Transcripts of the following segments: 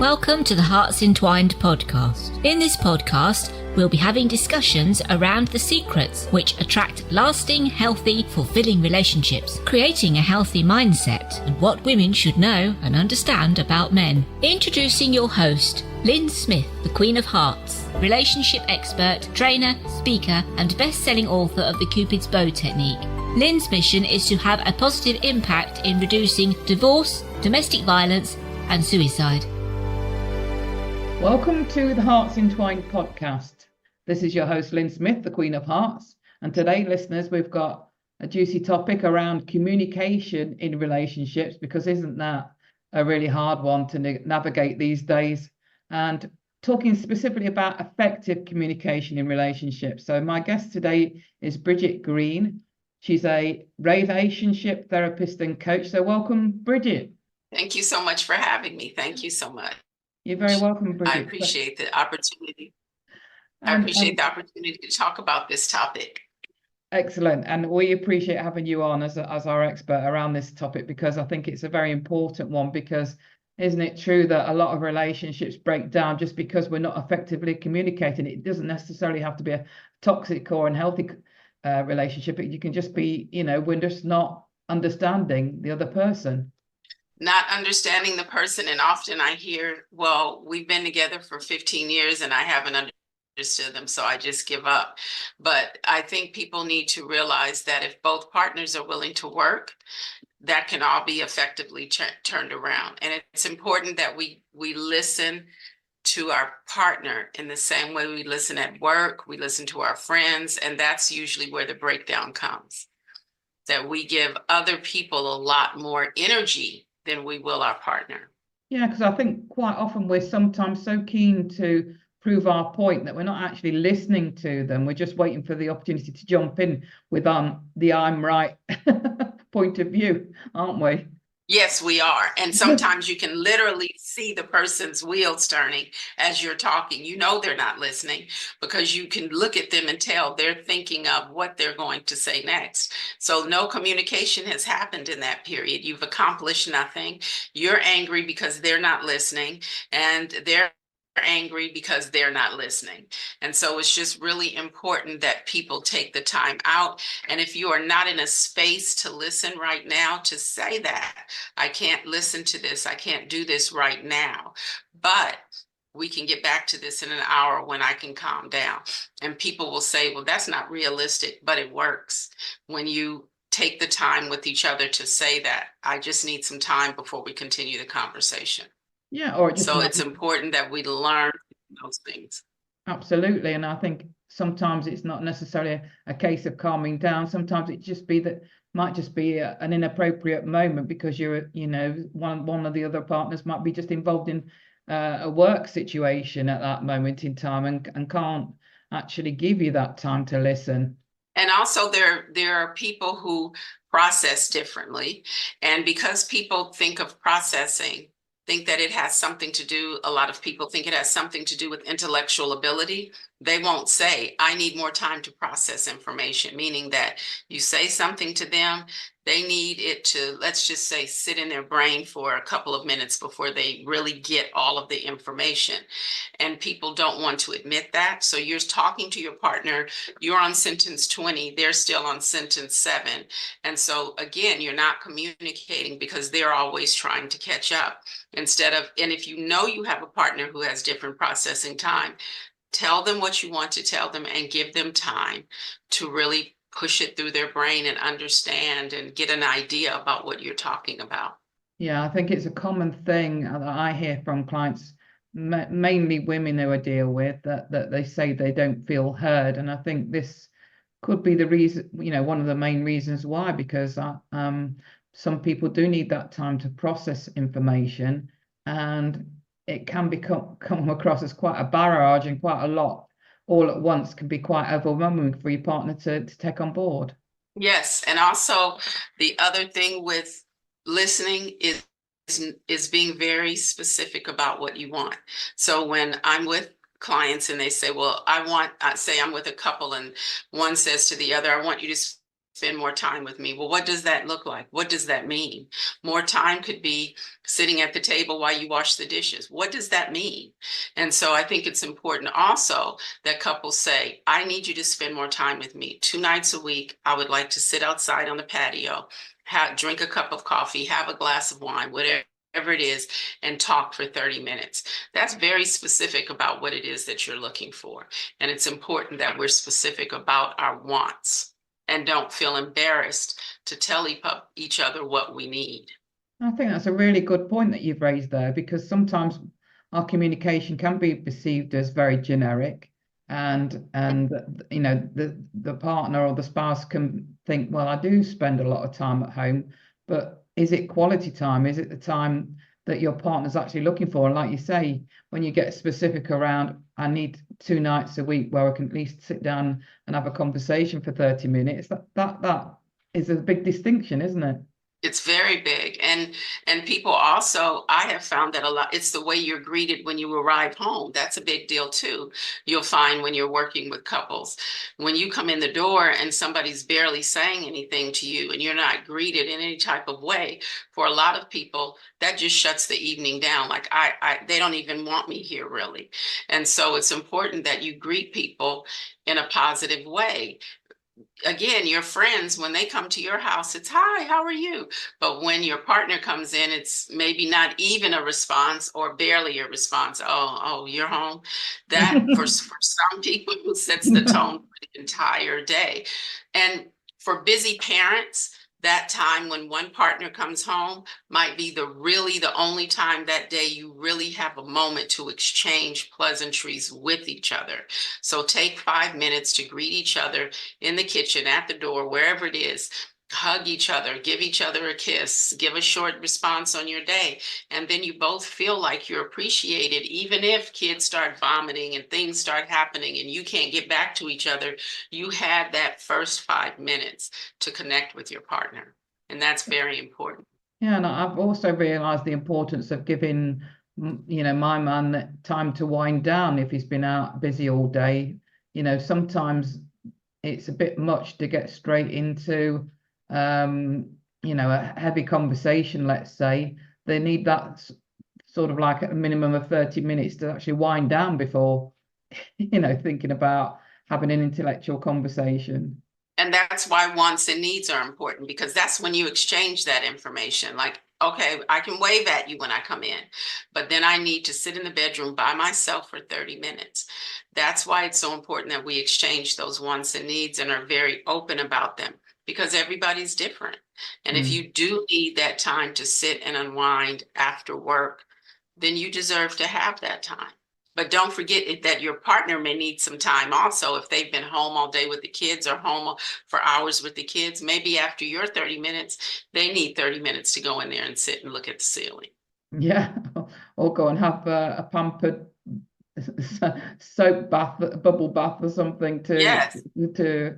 Welcome to the HEARTS Entwined podcast. In this podcast, we'll be having discussions around the secrets which attract lasting, healthy, fulfilling relationships, creating a healthy mindset, and what women should know and understand about men. Introducing your host, Lyn Smith, the Queen of Hearts, relationship expert, trainer, speaker, and best-selling author of the Cupid's Bow technique. Lyn's mission is to have a positive impact in reducing divorce, domestic violence, and suicide. Welcome to the HEARTS Entwined podcast. This is your host, Lyn Smith, the Queen of Hearts. And today, listeners, we've got a juicy topic around communication in relationships, because isn't that a really hard one to navigate these days? And talking specifically about effective communication in relationships. So my guest today is Bridgitte Green. She's a relationship therapist and coach. So welcome, Bridgitte. Thank you so much for having me. Thank you so much. You're very welcome, Bridgitte. I appreciate the opportunity. I appreciate the opportunity to talk about this topic. Excellent. And we appreciate having you on as our expert around this topic, because I think it's a very important one. Because isn't it true that a lot of relationships break down just because we're not effectively communicating? It doesn't necessarily have to be a toxic or unhealthy relationship. You can just be, we're just not understanding the other person. Not understanding the person. And often I hear, well, we've been together for 15 years and I haven't understood them, so I just give up. But I think people need to realize that if both partners are willing to work, that can all be effectively turned around. And it's important that we listen to our partner in the same way we listen at work, we listen to our friends, and that's usually where the breakdown comes. That we give other people a lot more energy than we will our partner. Yeah, because I think quite often we're sometimes so keen to prove our point that we're not actually listening to them. We're just waiting for the opportunity to jump in with the I'm right point of view, aren't we? Yes, we are. And sometimes you can literally see the person's wheels turning as you're talking. You know they're not listening because you can look at them and tell they're thinking of what they're going to say next. So no communication has happened in that period. You've accomplished nothing. You're angry because they're not listening, and they're angry because they're not listening. And so it's just really important that people take the time out. And if you are not in a space to listen right now, to say that I can't listen to this, I can't do this right now, but we can get back to this in an hour when I can calm down. And people will say, well, that's not realistic, but it works when you take the time with each other to say that I just need some time before we continue the conversation. Yeah, or so it's important that we learn those things. Absolutely. And I think sometimes it's not necessarily a case of calming down. Sometimes it just might just be an inappropriate moment because one of the other partners might be just involved in a work situation at that moment in time and can't actually give you that time to listen. And also there are people who process differently. And because people think that it has something to do, a lot of people think it has something to do with intellectual ability. They won't say, I need more time to process information, meaning that you say something to them, they need it to, let's just say, sit in their brain for a couple of minutes before they really get all of the information. And people don't want to admit that. So you're talking to your partner, you're on sentence 20, they're still on sentence 7. And so again, you're not communicating because they're always trying to catch up. And if you know you have a partner who has different processing time, tell them what you want to tell them and give them time to really push it through their brain and understand and get an idea about what you're talking about. Yeah, I think it's a common thing that I hear from clients, mainly women who I deal with, that they say they don't feel heard. And I think this could be the reason, one of the main reasons why, because some people do need that time to process information, and it can come across as quite a barrage, and quite a lot all at once can be quite overwhelming for your partner to take on board. Yes. And also the other thing with listening is being very specific about what you want. So when I'm with clients and they say, well, say I'm with a couple and one says to the other, I want you to spend more time with me. Well, what does that look like? What does that mean? More time could be sitting at the table while you wash the dishes. What does that mean? And so I think it's important also that couples say, I need you to spend more time with me. 2 nights a week, I would like to sit outside on the patio, drink a cup of coffee, have a glass of wine, whatever it is, and talk for 30 minutes. That's very specific about what it is that you're looking for. And it's important that we're specific about our wants and don't feel embarrassed to tell each other what we need. I think that's a really good point that you've raised there, because sometimes our communication can be perceived as very generic, and the partner or the spouse can think, well, I do spend a lot of time at home, but is it quality time? Is it the time that your partner's actually looking for? And like you say, when you get specific around, I need 2 nights a week where I can at least sit down and have a conversation for 30 minutes, that is a big distinction, isn't it? It's very big. And people also, I have found that a lot, it's the way you're greeted when you arrive home. That's a big deal too. You'll find when you're working with couples, when you come in the door and somebody's barely saying anything to you and you're not greeted in any type of way, for a lot of people, that just shuts the evening down. Like they don't even want me here really. And so it's important that you greet people in a positive way. Again, your friends, when they come to your house, it's hi, how are you? But when your partner comes in, it's maybe not even a response or barely a response. Oh, you're home. That for some people sets the tone for the entire day. And for busy parents, that time when one partner comes home might be the only time that day you really have a moment to exchange pleasantries with each other. So take 5 minutes to greet each other in the kitchen, at the door, wherever it is. Hug each other, give each other a kiss, give a short response on your day. And then you both feel like you're appreciated, even if kids start vomiting and things start happening and you can't get back to each other. You had that first 5 minutes to connect with your partner. And that's very important. Yeah, and I've also realized the importance of giving, my man time to wind down if he's been out busy all day. Sometimes it's a bit much to get straight into, a heavy conversation, let's say. They need that sort of like a minimum of 30 minutes to actually wind down before, thinking about having an intellectual conversation. And that's why wants and needs are important, because that's when you exchange that information. Like, okay, I can wave at you when I come in, but then I need to sit in the bedroom by myself for 30 minutes. That's why it's so important that we exchange those wants and needs and are very open about them, because everybody's different. And if you do need that time to sit and unwind after work, then you deserve to have that time. But don't forget that your partner may need some time also. If they've been home all day with the kids or home for hours with the kids, maybe after your 30 minutes, they need 30 minutes to go in there and sit and look at the ceiling. Yeah, or go and have a pampered soap bath, bubble bath or something to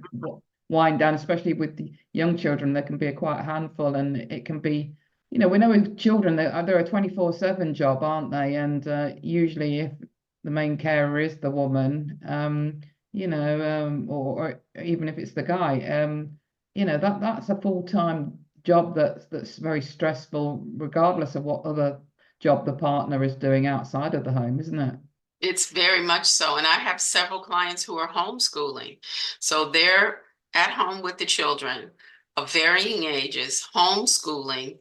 wind down, especially with the young children. They can be quite a handful, and it can be, we know with children, they're a 24/7 job, aren't they? And usually if the main carer is the woman, or even if it's the guy, that's a full-time job that's very stressful, regardless of what other job the partner is doing outside of the home, isn't it? It's very much so. And I have several clients who are homeschooling. So they're at home with the children of varying ages, homeschooling,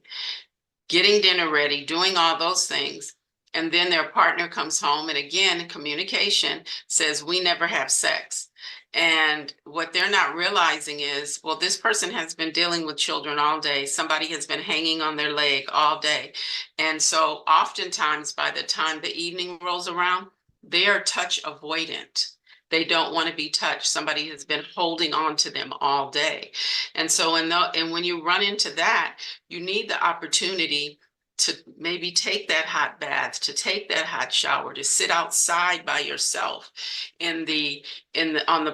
getting dinner ready, doing all those things. And then their partner comes home, and again, communication says, we never have sex. And what they're not realizing is, well, this person has been dealing with children all day. Somebody has been hanging on their leg all day. And so oftentimes by the time the evening rolls around, they are touch avoidant. They don't want to be touched. Somebody has been holding on to them all day. And so, and when you run into that, you need the opportunity to maybe take that hot bath, to take that hot shower, to sit outside by yourself on the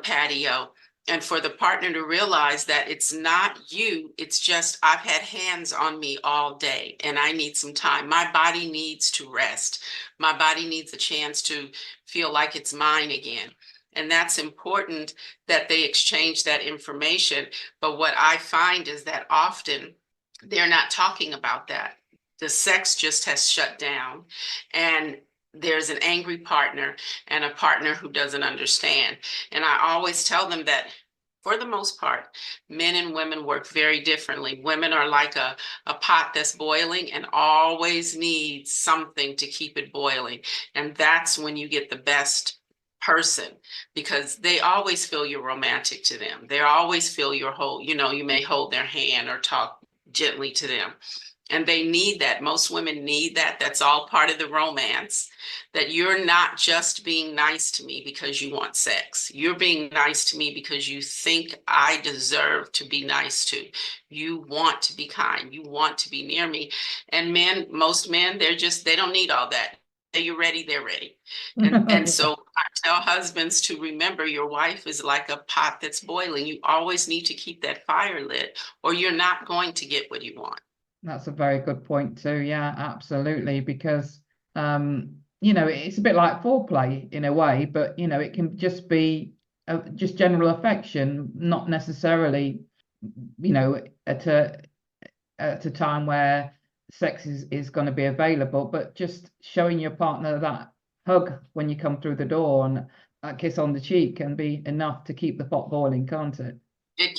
patio, and for the partner to realize that it's not you, it's just I've had hands on me all day and I need some time. My body needs to rest. My body needs a chance to feel like it's mine again. And that's important that they exchange that information. But what I find is that often they're not talking about that. The sex just has shut down, and there's an angry partner and a partner who doesn't understand. And I always tell them that for the most part, men and women work very differently. Women are like a pot that's boiling and always needs something to keep it boiling. And that's when you get the best person, because they always feel you're romantic to them. They always feel your whole, you may hold their hand or talk gently to them. And they need that. Most women need that. That's all part of the romance, that you're not just being nice to me because you want sex. You're being nice to me because you think I deserve to be nice to. You want to be kind. You want to be near me. And men, most men, they don't need all that. You're ready, they're ready. And so I tell husbands to remember your wife is like a pot that's boiling. You always need to keep that fire lit, or you're not going to get what you want. That's a very good point too. Yeah, absolutely. Because it's a bit like foreplay in a way, but it can just be just general affection, not necessarily, at a time where sex is going to be available, but just showing your partner that hug when you come through the door and a kiss on the cheek can be enough to keep the pot boiling, can't it? It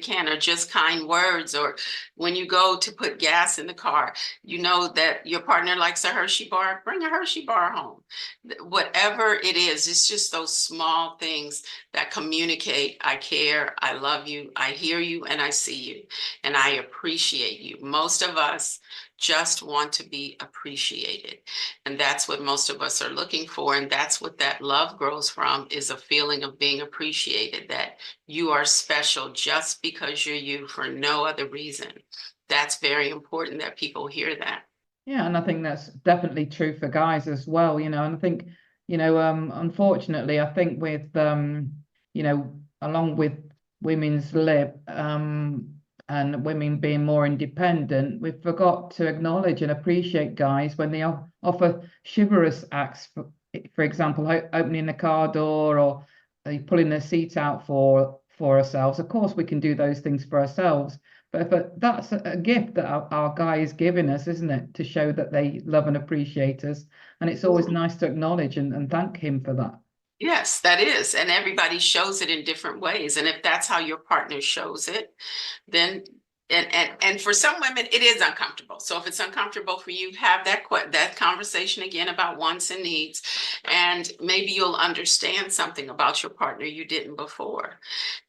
can, or just kind words, or when you go to put gas in the car, you know that your partner likes a Hershey bar, bring a Hershey bar home. Whatever it is, it's just those small things that communicate, I care, I love you, I hear you, and I see you, and I appreciate you. Most of us just want to be appreciated. And that's what most of us are looking for. And that's what that love grows from, is a feeling of being appreciated, that you are special just because you're you, for no other reason. That's very important that people hear that. Yeah, and I think that's definitely true for guys as well, and I think, unfortunately, I think with, along with women's lib, and women being more independent, we've forgot to acknowledge and appreciate guys when they offer chivalrous acts, for example, opening the car door, or pulling the seat out for ourselves. Of course, we can do those things for ourselves, but that's a gift that our guy is giving us, isn't it, to show that they love and appreciate us. And it's always nice to acknowledge and thank him for that. Yes, that is. And everybody shows it in different ways. And if that's how your partner shows it, then and for some women it is uncomfortable. So if it's uncomfortable for you, have that conversation again about wants and needs, and maybe you'll understand something about your partner you didn't before,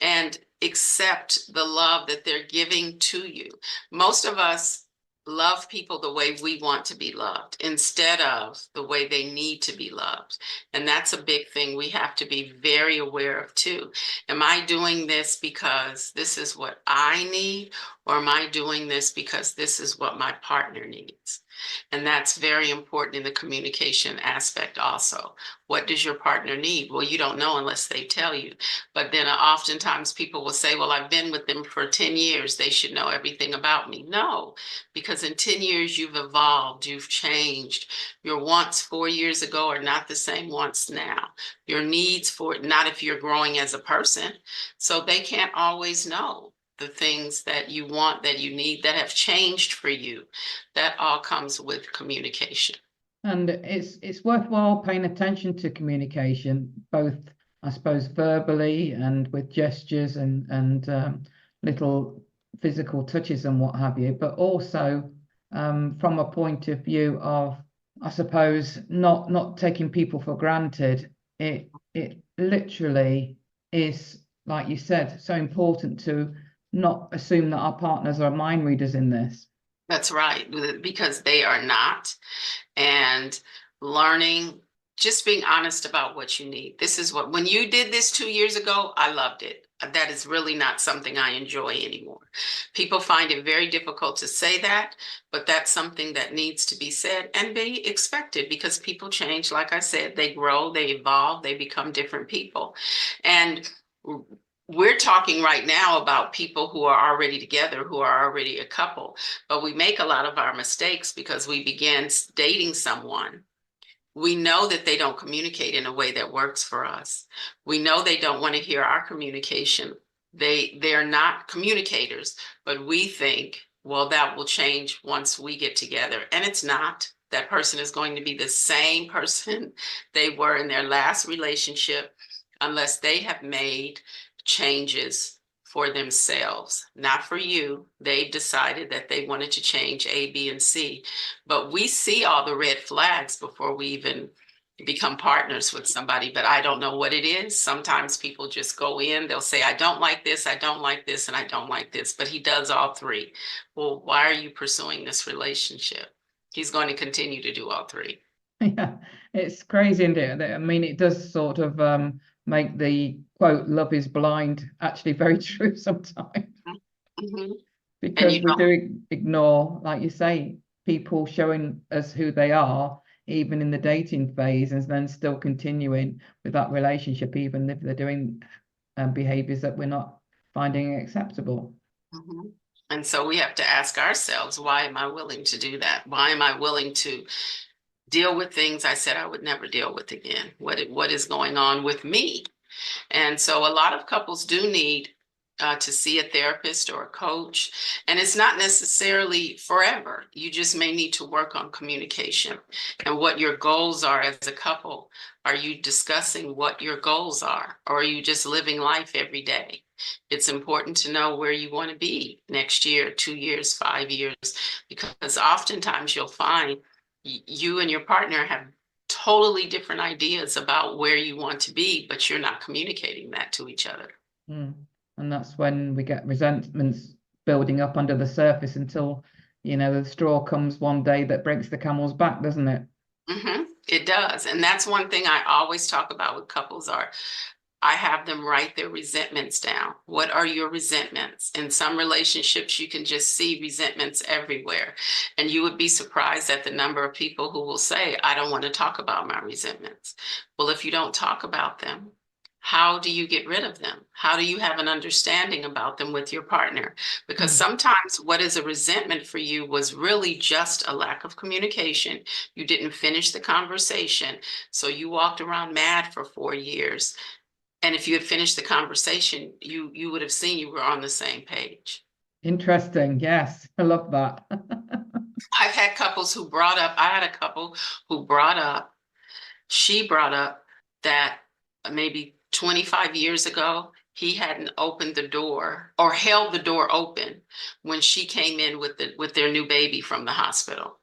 and accept the love that they're giving to you. Most of us love people the way we want to be loved instead of the way they need to be loved. And that's a big thing we have to be very aware of too. Am I doing this because this is what I need, or am I doing this because this is what my partner needs? And that's very important in the communication aspect also. What does your partner need? Well, you don't know unless they tell you. But then oftentimes people will say, well, I've been with them for 10 years. They should know everything about me. No, because in 10 years, you've evolved, you've changed. Your wants 4 years ago are not the same wants now. Your needs not if you're growing as a person. So they can't always know the things that you want, that you need, that have changed for you. That all comes with communication. And it's worthwhile paying attention to communication, both, I suppose, verbally and with gestures and little physical touches and what have you, but also from a point of view of, I suppose, not taking people for granted. It literally is, like you said, so important to not assume that our partners are mind readers in this. That's right, because they are not. And learning, just being honest about what you need. This is when you did this 2 years ago, I loved it. That is really not something I enjoy anymore. People find it very difficult to say that, but that's something that needs to be said and be expected, because people change. Like I said, they grow, they evolve, they become different people. And we're talking right now about people who are already together, who are already a couple, but we make a lot of our mistakes because we began dating someone we know that they don't communicate in a way that works for us. We know they don't want to hear our communication. They're not communicators, but we think, well, that will change once we get together. And it's not. That person is going to be the same person they were in their last relationship unless they have made changes for themselves, not for you. They've decided that they wanted to change A, B, and C. But we see all the red flags before we even become partners with somebody, but I don't know what it is. Sometimes people just go in, they'll say, I don't like this, I don't like this, and I don't like this, but he does all three. Well, why are you pursuing this relationship? He's going to continue to do all three. Yeah, it's crazy, isn't it? I mean, it does sort of make the quote, love is blind, actually very true sometimes. Mm-hmm. Because we do ignore, like you say, people showing us who they are, even in the dating phase, and then still continuing with that relationship, even if they're doing behaviors that we're not finding acceptable. Mm-hmm. And so we have to ask ourselves, why am I willing to do that? Why am I willing to deal with things I said I would never deal with again? What is going on with me? And so a lot of couples do need to see a therapist or a coach. And it's not necessarily forever. You just may need to work on communication and what your goals are as a couple. Are you discussing what your goals are? Or are you just living life every day? It's important to know where you want to be next year, 2 years, 5 years, because oftentimes you'll find you and your partner have totally different ideas about where you want to be, but you're not communicating that to each other. And that's when we get resentments building up under the surface until, the straw comes one day that breaks the camel's back, doesn't it? Mm-hmm. It does. And that's one thing I always talk about with couples I have them write their resentments down. What are your resentments? In some relationships, you can just see resentments everywhere. And you would be surprised at the number of people who will say, I don't want to talk about my resentments. Well, if you don't talk about them, how do you get rid of them? How do you have an understanding about them with your partner? Because sometimes what is a resentment for you was really just a lack of communication. You didn't finish the conversation. So you walked around mad for 4 years. And if you had finished the conversation, you would have seen you were on the same page. Interesting. Yes, I love that. I've had couples who brought up, I had a couple who brought up, she brought up that maybe 25 years ago, he hadn't opened the door or held the door open when she came in with their new baby from the hospital.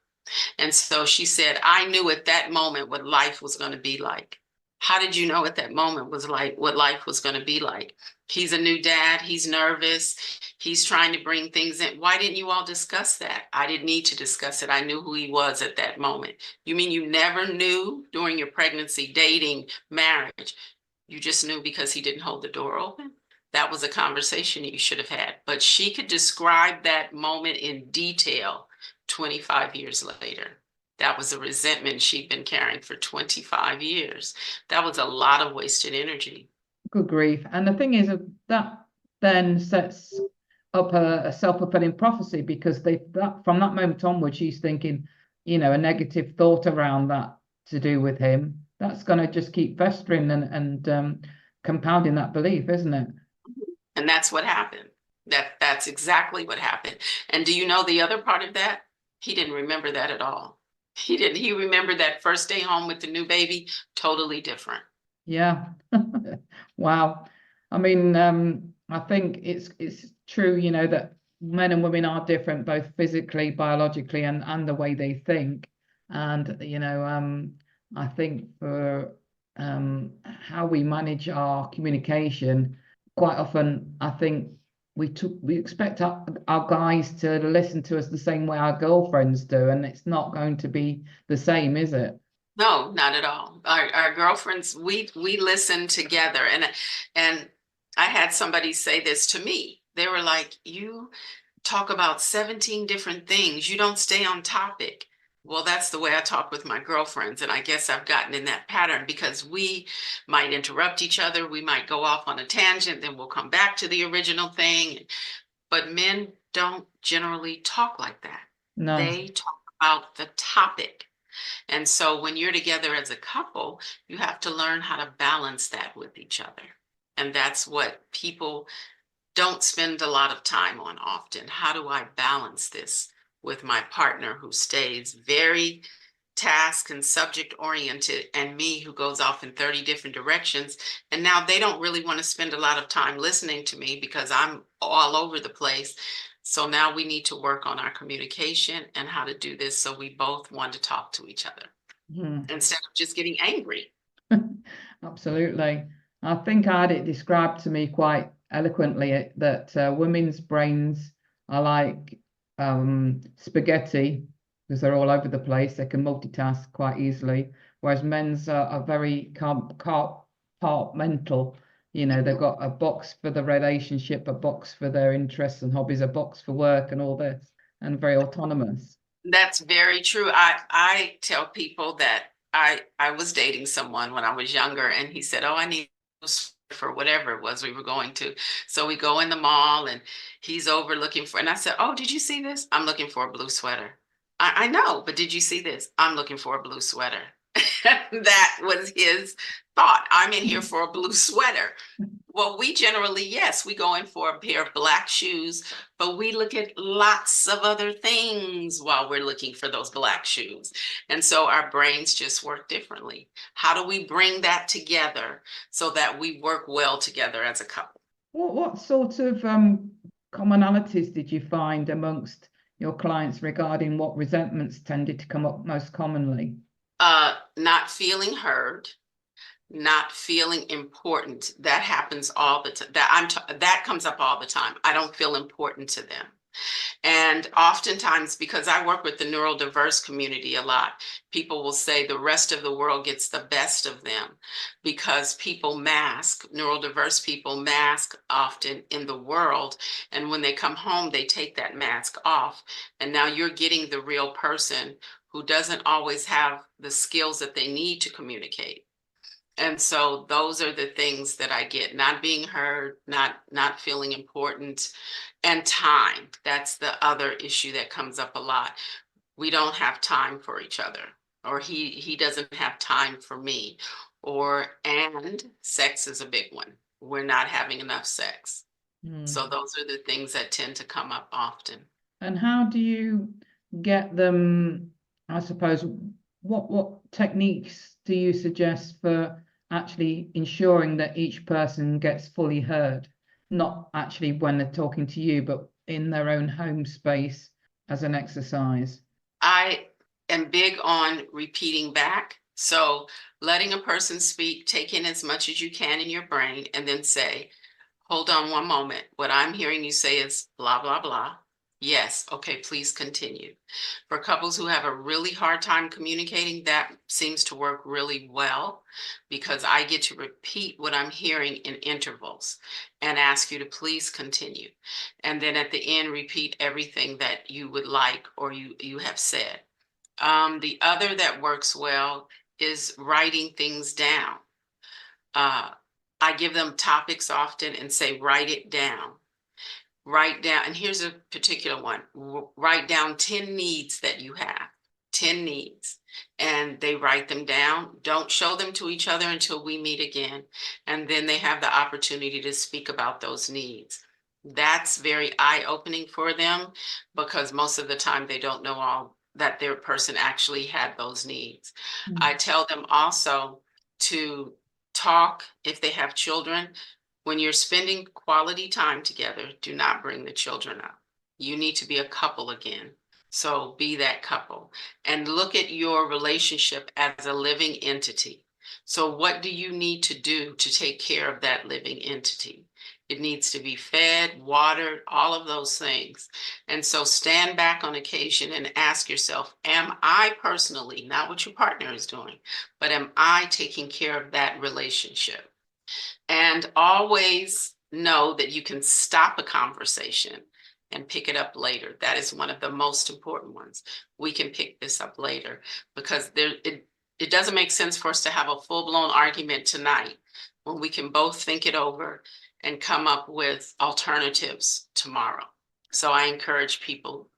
And so she said, I knew at that moment what life was going to be like. How did you know at that moment was like what life was going to be like? He's a new dad. He's nervous. He's trying to bring things in. Why didn't you all discuss that? I didn't need to discuss it. I knew who he was at that moment. You mean you never knew during your pregnancy, dating, marriage? You just knew because he didn't hold the door open? That was a conversation you should have had. But she could describe that moment in detail 25 years later. That was a resentment she'd been carrying for 25 years. That was a lot of wasted energy. Good grief. And the thing is that then sets up a self-fulfilling prophecy, because from that moment onward, she's thinking, a negative thought around that to do with him. That's going to just keep festering and compounding that belief, isn't it? And that's what happened. That's exactly what happened. And do you know the other part of that? He didn't remember that at all. He didn't. He remembered that first day home with the new baby, totally different. Yeah. Wow. I mean, I think it's true, that men and women are different, both physically, biologically, and the way they think. And, I think for how we manage our communication, quite often, I think we expect our guys to listen to us the same way our girlfriends do, and it's not going to be the same, is it? No, not at all. Our girlfriends, we listen together. And I had somebody say this to me. They were like, you talk about 17 different things. You don't stay on topic. Well, that's the way I talk with my girlfriends. And I guess I've gotten in that pattern because we might interrupt each other. We might go off on a tangent, then we'll come back to the original thing. But men don't generally talk like that. No. They talk about the topic. And so when you're together as a couple, you have to learn how to balance that with each other. And that's what people don't spend a lot of time on often. How do I balance this with my partner who stays very task and subject oriented, and me who goes off in 30 different directions? And now they don't really want to spend a lot of time listening to me because I'm all over the place. So now we need to work on our communication and how to do this so we both want to talk to each other instead of just getting angry. Absolutely. I think I had it described to me quite eloquently that women's brains are like spaghetti, because they're all over the place. They can multitask quite easily, whereas men's are very compartmental. You know, they've got a box for the relationship, a box for their interests and hobbies, a box for work and all this, and very autonomous. That's very true. I tell people that I was dating someone when I was younger, and he said, "Oh, I need for whatever it was we were going to." So we go in the mall and he's over looking for, and I said, "Oh, did you see this? I'm looking for a blue sweater." I know, but did you see this? I'm looking for a blue sweater. That was his thought. I'm in here for a blue sweater. Well, we generally, yes, we go in for a pair of black shoes, but we look at lots of other things while we're looking for those black shoes. And so our brains just work differently. How do we bring that together so that we work well together as a couple? What sort of commonalities did you find amongst your clients regarding what resentments tended to come up most commonly? Not feeling heard, not feeling important. That happens all the time. That comes up all the time. I don't feel important to them. And oftentimes, because I work with the neurodiverse community a lot, people will say the rest of the world gets the best of them because people mask, neurodiverse people mask often in the world. And when they come home, they take that mask off. And now you're getting the real person who doesn't always have the skills that they need to communicate. And so those are the things that I get: not being heard, not feeling important, and time. That's the other issue that comes up a lot. We don't have time for each other, or he doesn't have time for me, and sex is a big one. We're not having enough sex. So those are the things that tend to come up often. And how do you get them, I suppose, what techniques do you suggest for actually ensuring that each person gets fully heard? Not actually when they're talking to you, but in their own home space as an exercise. I am big on repeating back. So letting a person speak, take in as much as you can in your brain, and then say, "Hold on one moment. What I'm hearing you say is blah, blah, blah. Yes. Okay, please continue." For couples who have a really hard time communicating, that seems to work really well because I get to repeat what I'm hearing in intervals and ask you to please continue. And then at the end, repeat everything that you would like or you have said. The other that works well is writing things down. I give them topics often and say, write it down. Write down, and here's a particular one. Write down 10 needs that you have, 10 needs, and they write them down. Don't show them to each other until we meet again. And then they have the opportunity to speak about those needs. That's very eye-opening for them because most of the time they don't know all that their person actually had those needs. I tell them also to talk if they have children. When you're spending quality time together, do not bring the children up. You need to be a couple again. So be that couple and look at your relationship as a living entity. So what do you need to do to take care of that living entity? It needs to be fed, watered, all of those things. And so stand back on occasion and ask yourself, am I personally, not what your partner is doing, but am I taking care of that relationship? And always know that you can stop a conversation and pick it up later. That is one of the most important ones. We can pick this up later because it doesn't make sense for us to have a full-blown argument tonight when we can both think it over and come up with alternatives tomorrow. So I encourage people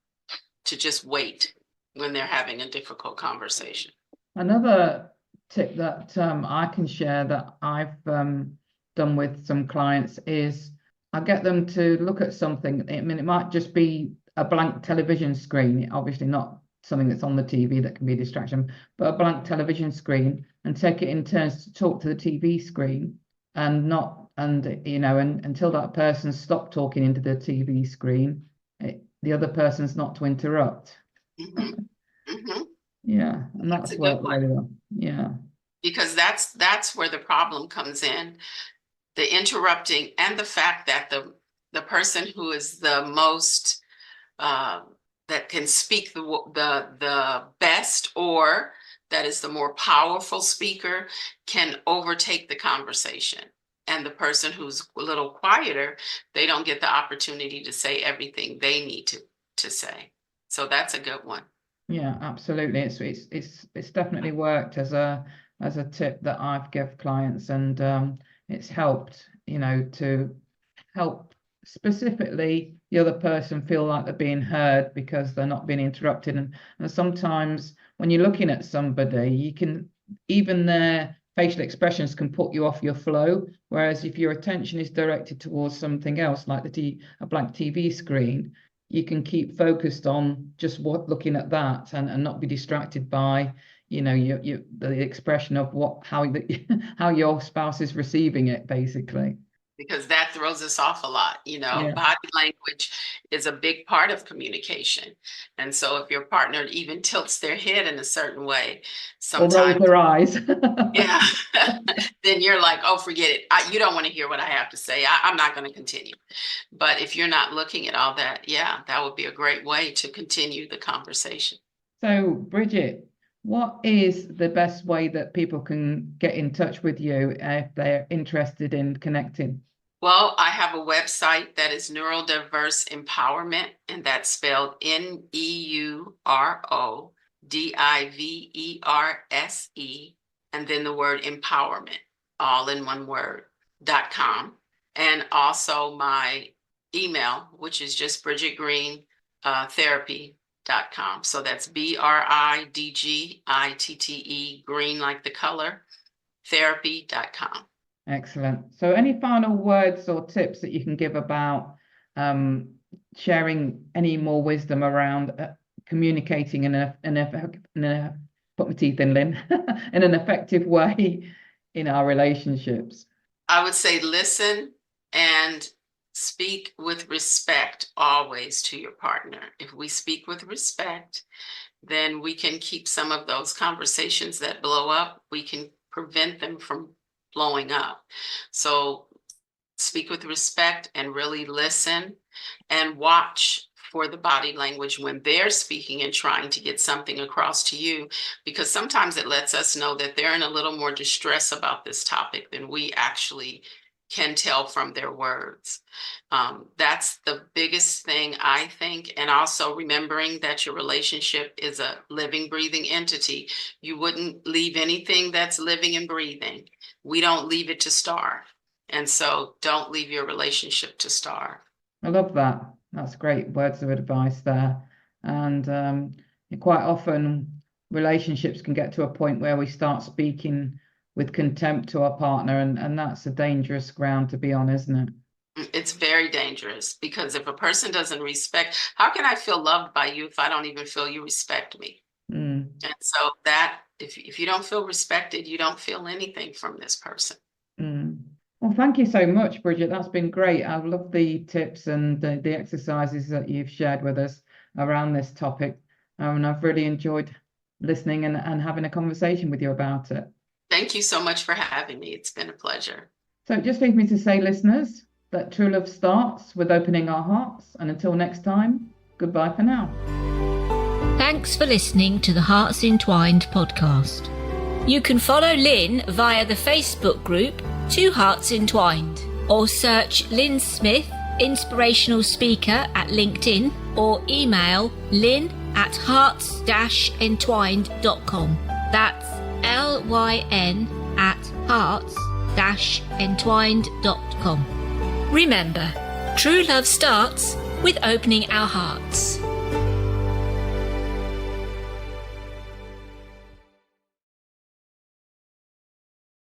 to just wait. when they're having a difficult conversation. Another tip that I can share that I've done with some clients is I get them to look at something. I mean, it might just be a blank television screen, obviously not something that's on the TV that can be a distraction, but a blank television screen, and take it in turns to talk to the TV screen and until that person stopped talking into the TV screen, the other person's not to interrupt. Yeah, and that's worked really well. Yeah. Because that's where the problem comes in. The interrupting and the fact that the person who is the most that can speak the best, or that is the more powerful speaker, can overtake the conversation. And the person who's a little quieter, they don't get the opportunity to say everything they need to say. So that's a good one. Yeah, absolutely. It's definitely worked as a tip that I've given clients, and it's helped, to help specifically the other person feel like they're being heard because they're not being interrupted. And sometimes when you're looking at somebody, you can, even their facial expressions can put you off your flow. Whereas if your attention is directed towards something else, like a blank TV screen, you can keep focused on just looking at that and not be distracted by, the expression of how your spouse is receiving it, basically. Because that throws us off a lot. Yeah. Body language is a big part of communication. And so if your partner even tilts their head in a certain way, sometimes, or rolls their eyes, yeah, then you're like, oh, forget it. You don't want to hear what I have to say. I'm not going to continue. But if you're not looking at all that, yeah, that would be a great way to continue the conversation. So, Bridgitte, what is the best way that people can get in touch with you if they're interested in connecting? Well, I have a website that is Neurodiverse Empowerment, and that's spelled NEURODIVERSE, and then the word empowerment, all in one word, .com. And also my email, which is just Bridgitte Green therapy.com. So that's BRIDGITTE, green like the color, therapy.com. Excellent. So any final words or tips that you can give about sharing any more wisdom around communicating in a put my teeth in, Lyn, in an effective way in our relationships? I would say listen and speak with respect always to your partner. If we speak with respect, then we can keep some of those conversations that blow up. We can prevent them from blowing up. So speak with respect and really listen, and watch for the body language when they're speaking and trying to get something across to you, because sometimes it lets us know that they're in a little more distress about this topic than we actually can tell from their words. That's the biggest thing, I think. And also remembering that your relationship is a living, breathing entity. You wouldn't leave anything that's living and breathing. We don't leave it to starve. And so don't leave your relationship to starve. I love that. That's great words of advice there. And quite often relationships can get to a point where we start speaking with contempt to our partner, and that's a dangerous ground to be on, isn't it? It's very dangerous, because if a person doesn't respect, how can I feel loved by you if I don't even feel you respect me? And so that if you don't feel respected, you don't feel anything from this person. Well, thank you so much, Bridgitte. That's been great. I love the tips and the exercises that you've shared with us around this topic. And I've really enjoyed listening and having a conversation with you about it. Thank you so much for having me. It's been a pleasure. So it just leaves me to say, listeners, that true love starts with opening our hearts. And until next time, goodbye for now. Thanks for listening to the Hearts Entwined podcast. You can follow Lyn via the Facebook group Two Hearts Entwined, or search Lyn Smith, inspirational speaker, at LinkedIn, or email lyn@hearts-entwined.com. That's LYN@hearts-entwined.com. Remember, true love starts with opening our hearts.